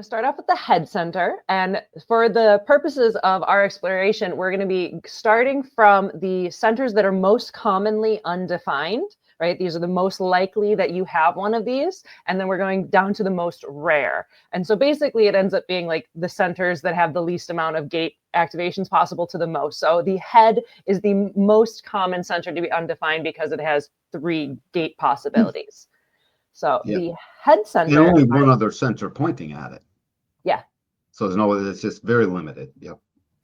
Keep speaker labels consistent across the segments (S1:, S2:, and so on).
S1: going to start off with the head center. And for the purposes of our exploration, we're going to be starting from the centers that are most commonly undefined, right? These are the most likely that you have one of these. And then we're going down to the most rare. And so basically it ends up being like the centers that have the least amount of gate activations possible to the most. So the head is the most common center to be undefined because it has 3 gate possibilities. So the head center.
S2: And only one other center pointing at it.
S1: Yeah.
S2: So it's just very limited. Yep.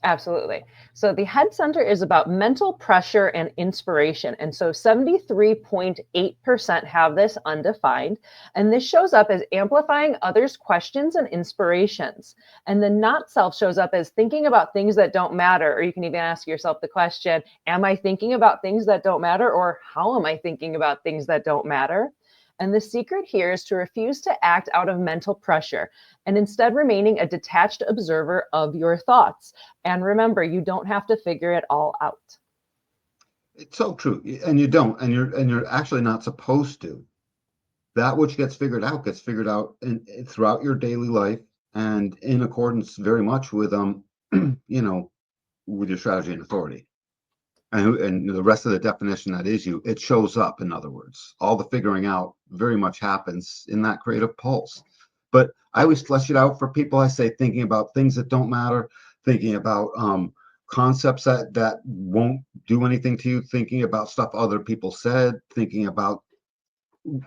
S1: Absolutely. So the head center is about mental pressure and inspiration. And so 73.8% have this undefined. And this shows up as amplifying others' questions and inspirations. And the not self shows up as thinking about things that don't matter. Or you can even ask yourself the question, am I thinking about things that don't matter? Or how am I thinking about things that don't matter? And the secret here is to refuse to act out of mental pressure and instead remaining a detached observer of your thoughts. And remember, you don't have to figure it all out.
S2: It's so true. And you don't, and you're actually not supposed to. That which gets figured out throughout your daily life and in accordance very much with with your strategy and authority. And the rest of the definition that is you, it shows up, in other words. All the figuring out very much happens in that creative pulse. But I always flesh it out for people. I say thinking about things that don't matter, thinking about concepts that won't do anything to you, thinking about stuff other people said, thinking about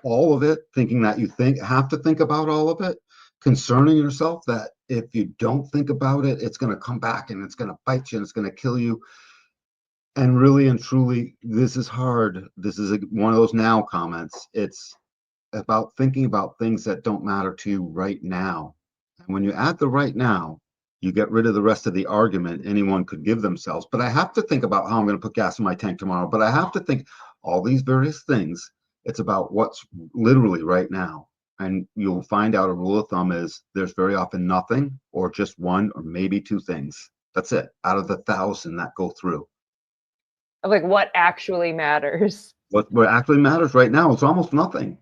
S2: all of it, thinking that you have to think about all of it, concerning yourself that if you don't think about it, it's going to come back and it's going to bite you and it's going to kill you. And really and truly, this is hard. This is one of those now comments. It's about thinking about things that don't matter to you right now. And when you add the right now, you get rid of the rest of the argument anyone could give themselves. But I have to think about how I'm going to put gas in my tank tomorrow. But I have to think all these various things. It's about what's literally right now. And you'll find out a rule of thumb is there's very often nothing or just one or maybe 2 things. That's it out of the 1,000 that go through.
S1: Of like what actually matters.
S2: What actually matters right now is almost nothing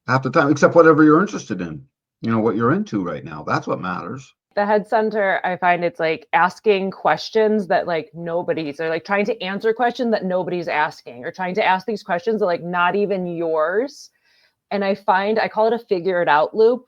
S2: half the time, except whatever you're interested in, what you're into right now. That's what matters.
S1: The head center, I find it's like asking questions that like nobody's, or like trying to answer questions that nobody's asking, or trying to ask these questions that like not even yours. And I call it a figure it out loop.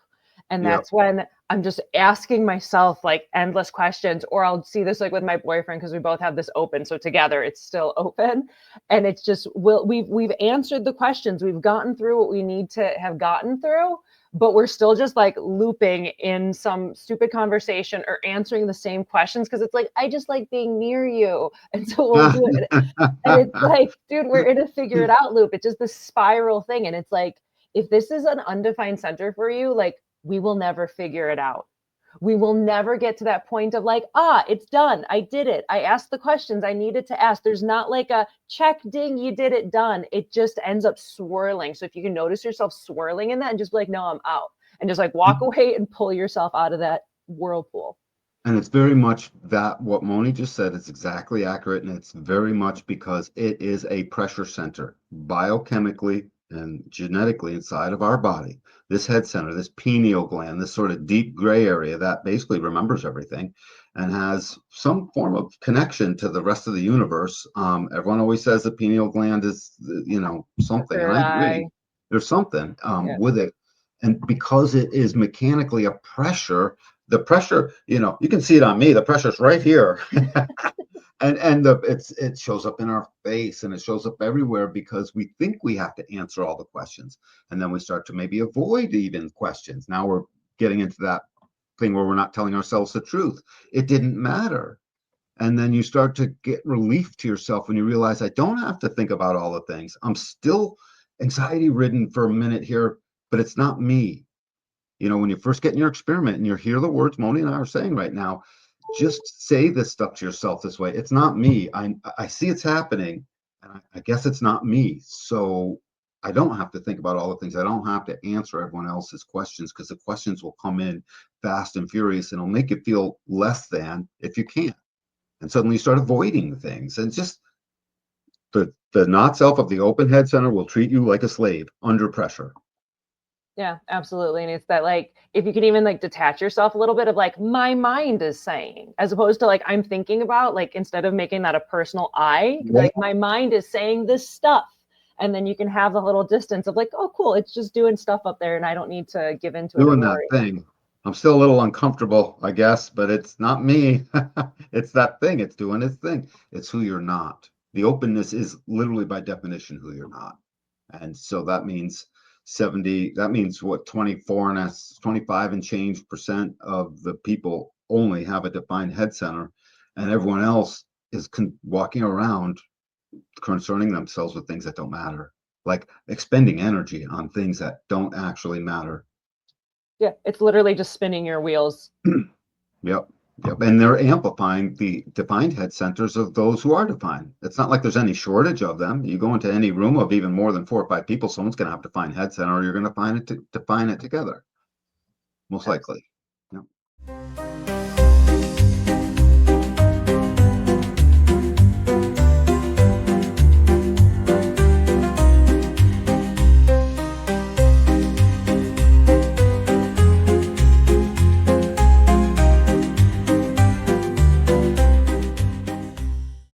S1: And that's when I'm just asking myself like endless questions, or I'll see this like with my boyfriend because we both have this open. So together it's still open. And it's just, we've answered the questions. We've gotten through what we need to have gotten through, but we're still just like looping in some stupid conversation or answering the same questions. Cause it's like, I just like being near you. And so we'll do it. And it's like, dude, we're in a figure it out loop. It's just this spiral thing. And it's like, if this is an undefined center for you, like, we will never figure it out. We will never get to that point of like, it's done. I did it. I asked the questions I needed to ask. There's not like a check, ding, you did it, done. It just ends up swirling. So if you can notice yourself swirling in that and just be like, no, I'm out. And just like walk away and pull yourself out of that whirlpool.
S2: And it's very much that what Moni just said is exactly accurate. And it's very much because it is a pressure center biochemically and genetically inside of our body. This head center, this pineal gland, this sort of deep gray area that basically remembers everything and has some form of connection to the rest of the universe. Everyone always says the pineal gland is, something. And I agree. There's something with it. And because it is mechanically a pressure, the pressure, you can see it on me. The pressure's right here. And it shows up in our face and it shows up everywhere because we think we have to answer all the questions. And then we start to maybe avoid even questions. Now we're getting into that thing where we're not telling ourselves the truth. It didn't matter. And then you start to get relief to yourself when you realize I don't have to think about all the things. I'm still anxiety ridden for a minute here, but it's not me. When you first get in your experiment and you hear the words Moni and I are saying right now, just say this stuff to yourself this way. It's not me. I see it's happening, and I guess it's not me. So I don't have to think about all the things. I don't have to answer everyone else's questions because the questions will come in fast and furious, and it'll make you feel less than if you can't. And suddenly you start avoiding things, and just the not self of the open head center will treat you like a slave under pressure.
S1: Yeah, absolutely. And it's that like if you can even like detach yourself a little bit of like my mind is saying, as opposed to like I'm thinking about, like instead of making that a personal I,
S2: Yeah.
S1: like my mind is saying this stuff. And then you can have a little distance of like, oh cool, it's just doing stuff up there and I don't need to give into it or
S2: Doing that
S1: worry.
S2: thing. I'm still a little uncomfortable, I guess, but it's not me. It's that thing. It's doing its thing. It's who you're not. The openness is literally by definition who you're not. And so that means 70, that means what, 24 and that's 25 and change percent of the people only have a defined head center, and everyone else is walking around concerning themselves with things that don't matter, like expending energy on things that don't actually matter.
S1: Yeah, it's literally just spinning your wheels.
S2: Yep. Yep. And they're amplifying the defined head centers of those who are defined. It's not like there's any shortage of them. You go into any room of even more than 4 or 5 people, someone's going to have defined head center, or you're going to find it to define it together, most likely. Yep.